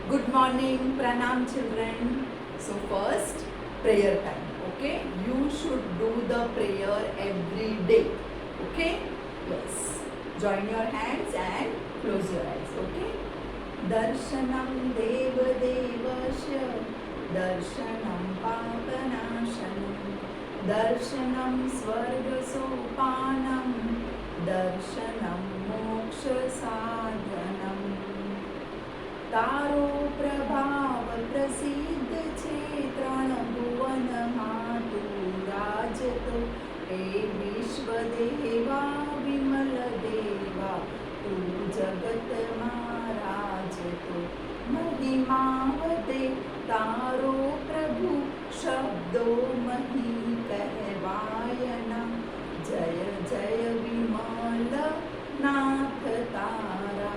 Good morning, pranam children. So first, prayer time. Okay, you should do the prayer every day. Okay, yes. Join your hands and close your eyes. Okay. Darshanam deva devasya, darshanam papanashanam, darshanam swarga sopanam, darshanam moksha sadhanam. તારો પ્રભાવ પ્રસિદ્ધ છે ત્રણ ભુવનમાં તું રાજતો હે વિશ્વ દેવા વિમલ દેવા તું જગતમાં રાજતો મહિમા વધે તારો પ્રભુ શબ્દો મહી કહેવાયના જય જય વિમલ નાથ તારા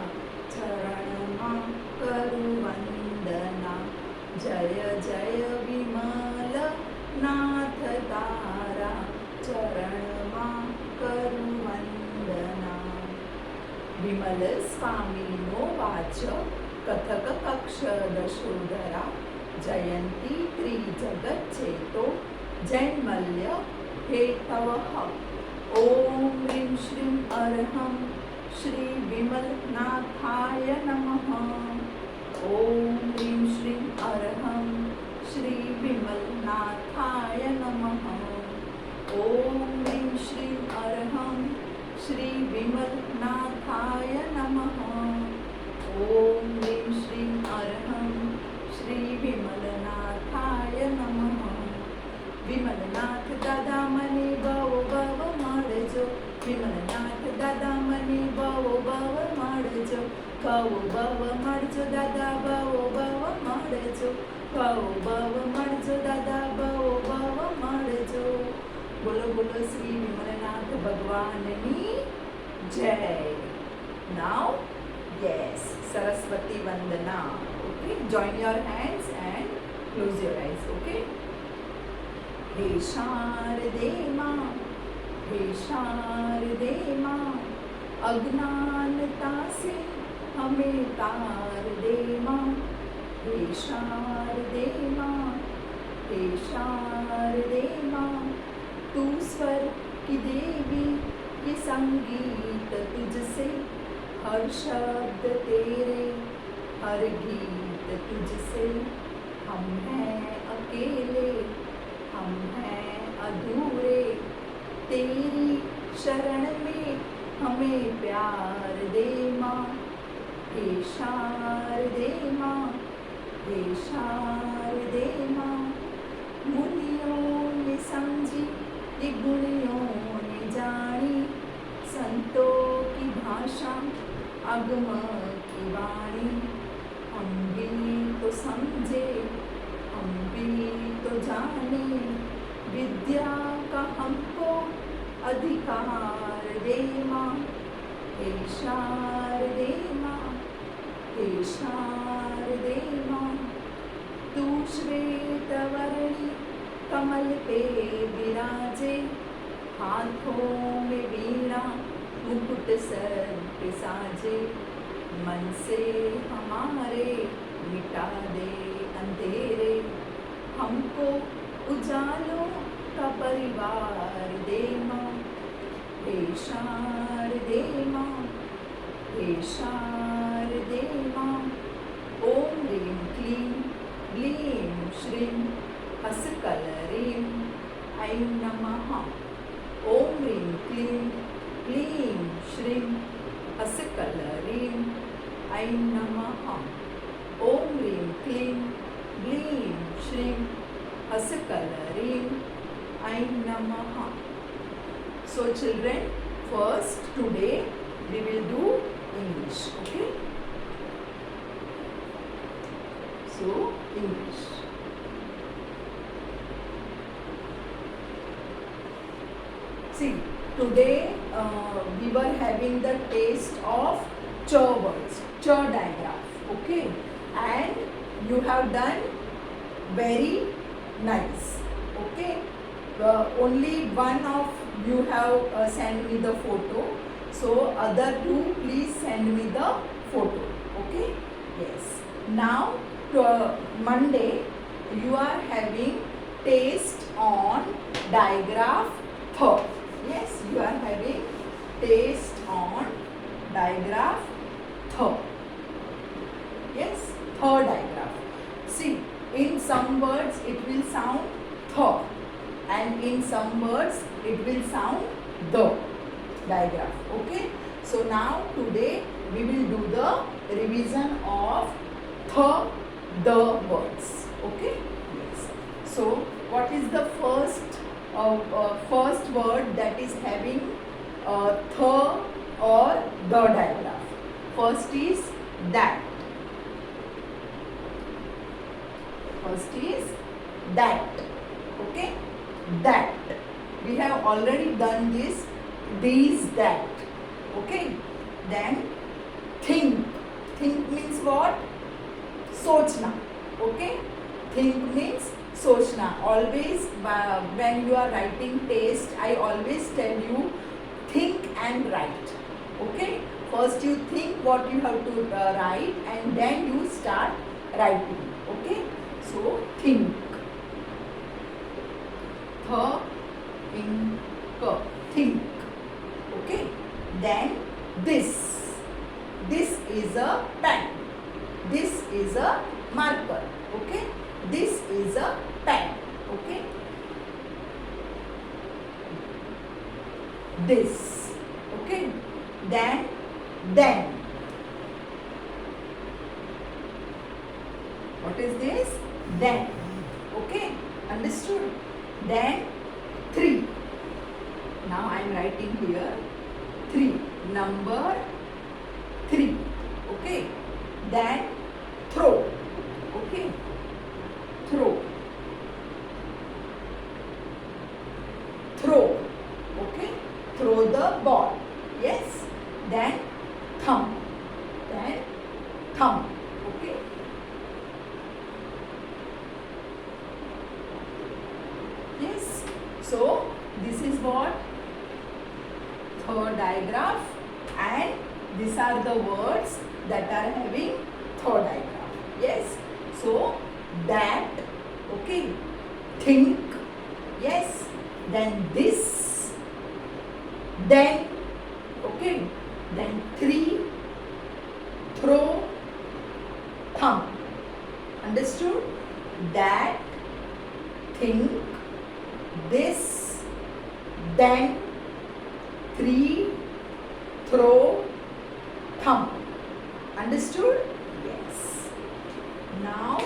ચરણમાં કરું વંદના જય જય વિમલ નાથ તારા ચરણમાં કરું વંદના. વિમલ સ્વામીનો વાચ્ય કથક કક્ષ દશોધરા જયંતી ત્રિજગત ચેતો જૈન્મલ્ય હેતવ. ઓમ હ્રીમ શ્રીમ અર્હમ श्री विमलनाथाय नमः. ओम ह्रीं श्रीं अरहं श्री विमलनाथाय नमः. ओम ह्रीं श्रीं अरहं श्री विमलनाथाय नमः. ओम ह्रीं श्रीं अरहं श्री विमलनाथाय नमः. विमलनाथ दादा मने भव भव મળજો. વિમલનાથ દાદા મને ભવો ભવ મળજો. ભવો ભવ મળજો દાદા ભવો ભવ મળજો. ભવો ભવ મળજો દાદા ભવો ભવ મળજો. બોલો બોલો શ્રી વિમલનાથ ભગવાનની જય. નાઉ yes, Saraswati Vandana. Okay, join your hands and close your eyes. Okay. હે શારદે માં, हे शारदे माँ, अज्ञानता से हमें तार दे माँ. हे शारदे माँ, हे शारदे माँ, तू स्वर की देवी, ये संगीत तुझसे, हर शब्द तेरे, हर गीत तुझसे. हम हैं अकेले, हम हैं अधूरे, तेरी शरण में हमें प्यार दे माँ. हे शारदे माँ, हे शारदे माँ, मुनियों ने समझी ये गुणियों ने जानी, संतों की भाषा अगम की वाणी. हम भी तो समझे, हम भी तो जाने, विद्या का हमको अधिकार दे माँ. हे शारदे माँ, हे शारदे माँ, तू श्वेत वर्णी कमल पे विराजे, हाथों में वीणा मुकुट सर पे साजे. मन से हमारे मिटा दे अंधेरे, हमको उजालों का परिवार दे माँ. हे शारदे माँ, हे शारदे माँ, ओम ह्रीं क्लीं ग्लीं श्रीं हसकलरीं ऐं नमः. ओम ह्रीं क्लीं ग्लीं श्रीं हसकलरीं ऐं नमः. ओम ह्रीं क्लीं ग्लीं श्रीं हसकलरीं ऐं नमः. So children, first today we will do English. Okay. So English. See, today we were having the taste of ch words, ch digraph. Okay, and you have done very nice. Okay, only one of you have sent me the photo, so other two please send me the photo. Okay, yes. Now Monday you are having test on digraph third. Yes, you are having test on digraph third. Yes, third digraph. See, in some words it will sound th, and in some words it will sound the digraph. Okay. So now today we will do the revision of the words. Okay. Yes. So what is the first word that is having the or the digraph? First is that. First is that. Okay. That. We have already done this. These, that. Okay. Then think. Think means what? Sochna. Okay. Think means sochna. Always when you are writing test, I always tell you think and write. Okay. First you think what you have to write, and then you start writing. Okay. So think. Think. Okay. Then this. This is a pen. This is a marker. Okay. This is a pen. Okay. This. Okay. Then. What is this? Then. Okay. Understood? Then 3. Now I am writing here 3. Number 3. Okay. Then throw. Okay. Throw. Okay. Throw the ball. Yes. Then thumb. Okay. Yes. So this is what? Third digraph, and these are the words that are having third digraph. Yes. So that. Okay. Think. Yes. Then this. Then. Okay. Then 3. Throw. Thumb. Understood? That. Think. This. Then. 3. Throw. Thumb. Understood? Yes. Now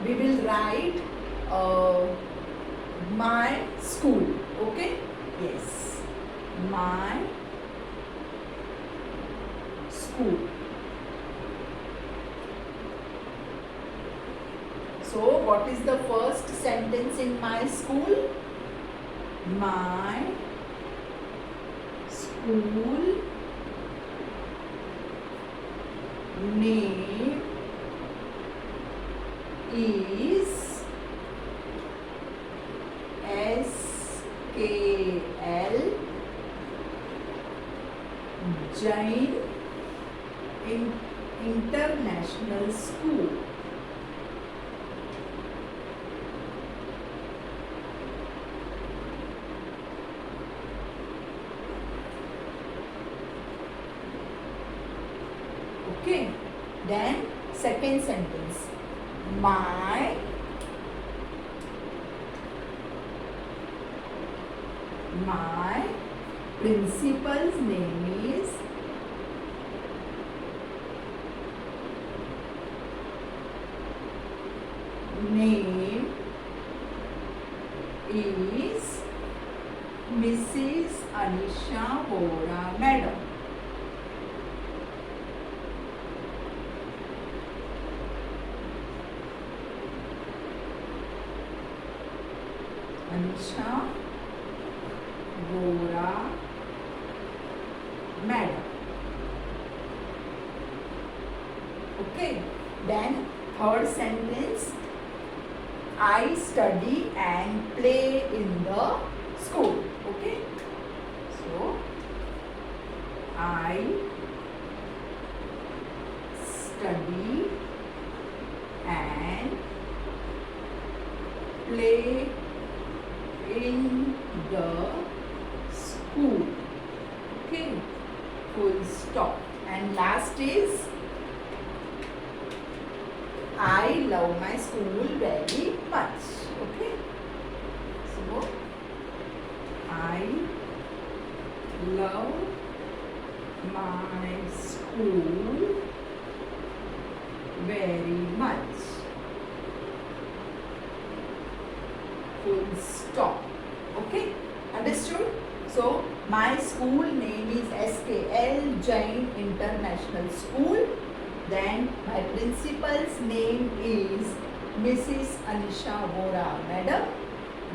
we will write my school. Okay. Yes. My school. So what is the first sentence in my school? My school name is SKL Jain International School. Okay. Then second sentence. My principal's name is Mrs. Anisha Vora Madam. Anisha Vora Madam. Okay. Then third sentence. I study and play in the school. Okay. So I study and play in the school. Okay, full stop. And last is I love my school very much. Okay, so I love my school very much. Full stop. Okay, understood? So my school name is SKL Jain International School. Then my principal's name is Mrs. Anisha Vora Madam.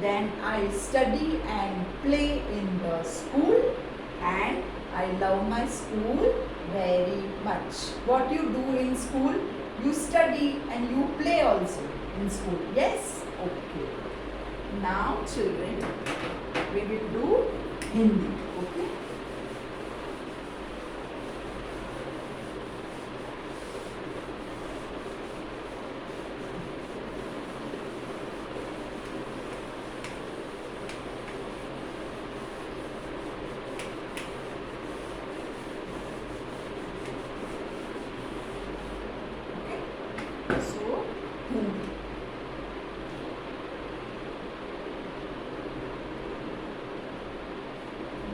Then I study and play in the school, and I love my school very much. What you do in school? You study and you play also in school. Yes? Okay. Now children, we will do Hindi. Okay? Okay? So, Hindi.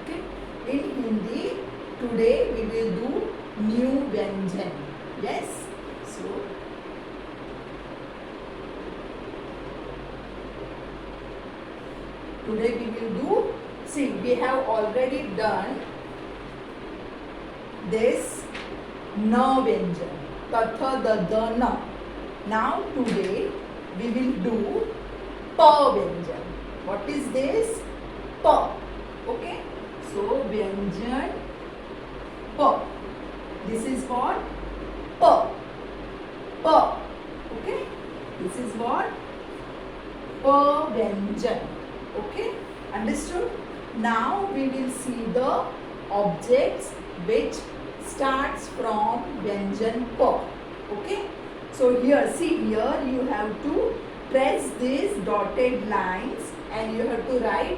Okay? In Hindi, today we will do new Vyanjan. Yes? So, today we will do, see, we have already done this na Vyanjan. Tatha, da, na. Now today we will do pa Vyanjan. What is this? Pa. Okay? So Vyanjan pa. This is what? Pa. Pa. Okay? This is what? Pa Vyanjan. Okay? Understood? Now we will see the objects which starts from Vyanjan pa. Okay? So here, see here you have to press these dotted lines and you have to write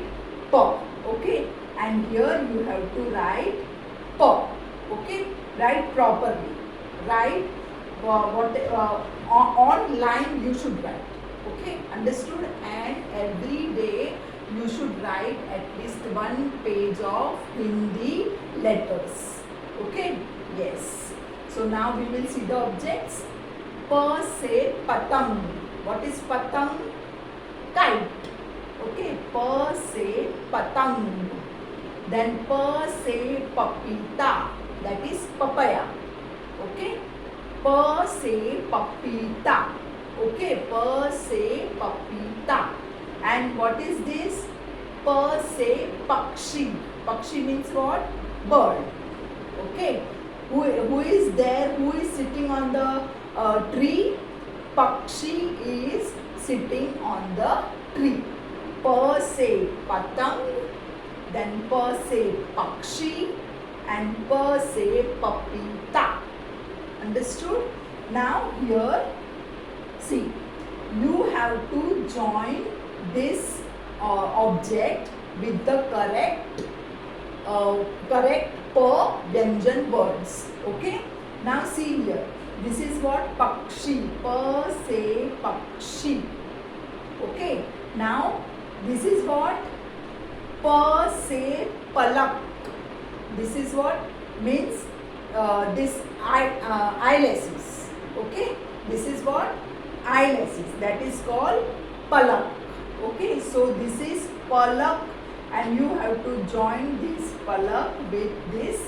pa. Okay? And here you have to write pa. Okay? Write properly. Write on line you should write. Okay? Understood? And every day you should write at least one page of Hindi letters. Okay? Yes. So now we will see the objects. Pa se patang. What is patang? Kite. Okay. Pa se patang. Then pa se papita. That is papaya. Okay. Pa se papita. Okay. Pa se papita. And what is this? Pa se pakshi. Pakshi means what? Bird. Okay. Who is there? Who is sitting on the tree? Pakshi is sitting on the tree. Pa se patang, then pa se pakshi, and pa se papita. Understood? Now here, see, you have to join this object with the correct pa Vyanjan words. Okay? Now see here. This is what? Pakshi. Pa se pakshi. Okay? Now this is what? Pa se palak. This is what? Means this eyelashes. Okay? This is what? Eyelashes. That is called palak. Okay? So this is palak, and you have to join this palak with this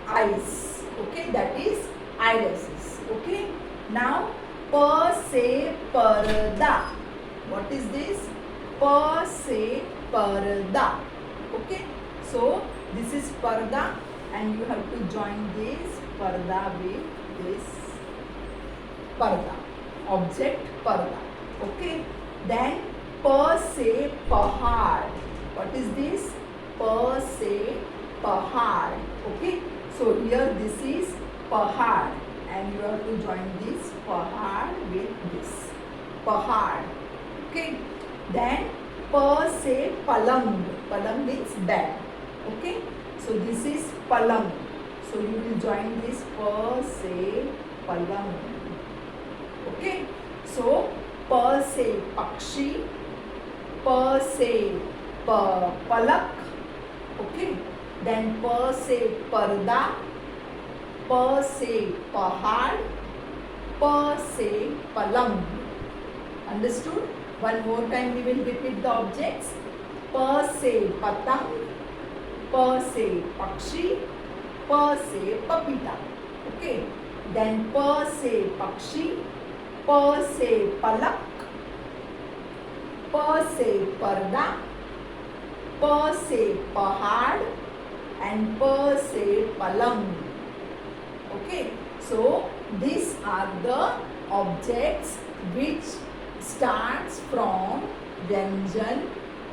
eyes. Okay? That is eyelashes. Okay? Now pa se parda. What is this? Pa se parda. Okay? So this is parda, and you have to join this parda with this parda. object parda. Okay. Then pa se pahad. What is this? Pa se pahad. Okay. So here this is pahad and you have to join this pahad with this. Pahad. Okay. Then pa se palang. Palang means bed. Okay. So this is palang. So you will join this pa se palang. Okay. So pa se pakshi, pa se palak. Okay. Then pa se parda, pa se pahad, pa se palang. Understood? One more time we will repeat the objects. Pa se patang, pa se pakshi, pa se papita. Okay. Then pa se pakshi, pa se palak, pa se parda, pa se pahad and pa se palang. Okay. So these are the objects which starts from Vyanjan